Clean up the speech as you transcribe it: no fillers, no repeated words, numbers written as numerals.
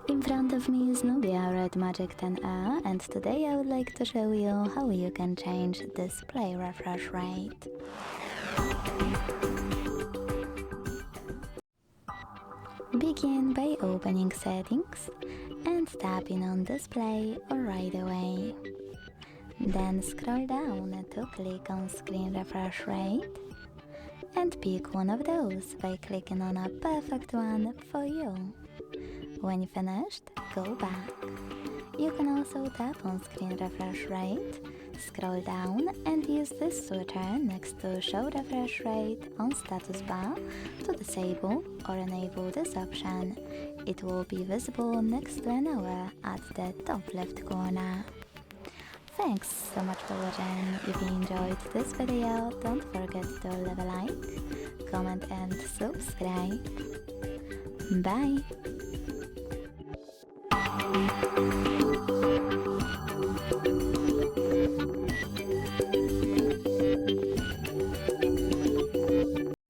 In front of me is Nubia RedMagic 10A, and today I would like to show you how you can change display refresh rate. Begin by opening settings and tapping on display right away. Then scroll down to click on screen refresh rate and pick one of those by clicking on a perfect one for you. When finished, go back. You can also tap on screen refresh rate, scroll down and use this switcher next to show refresh rate on status bar to disable or enable this option. It will be visible next to an hour at the top left corner. Thanks so much for watching. If you enjoyed this video, don't forget to leave a like, comment and subscribe. Bye!